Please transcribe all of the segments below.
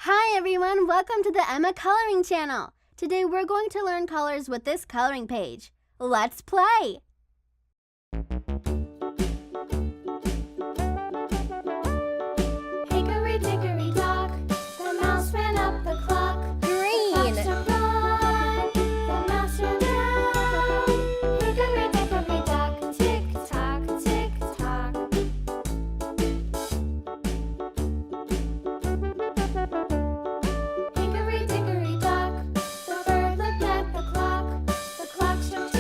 Hi everyone, welcome to the Emma Coloring Channel. Today we're going to learn colors with this coloring page. Let's play! Hickory dickory dock, the mouse ran up the clock. Green. The clock struck one, the mouse ran down. Hickory dickory dock, tick tock, tick tock. Hickory dickory dock, the bird looked at the clock. The clock struck two,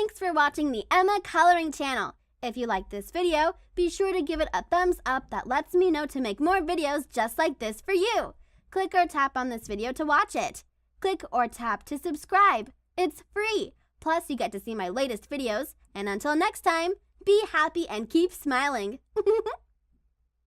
Thanks for watching the Emma Coloring Channel. If you liked this video, be sure to give it a thumbs up that lets me know to make more videos just like this for you. Click or tap on this video to watch it. Click or tap to subscribe. It's free. Plus, you get to see my latest videos. And until next time, be happy and keep smiling.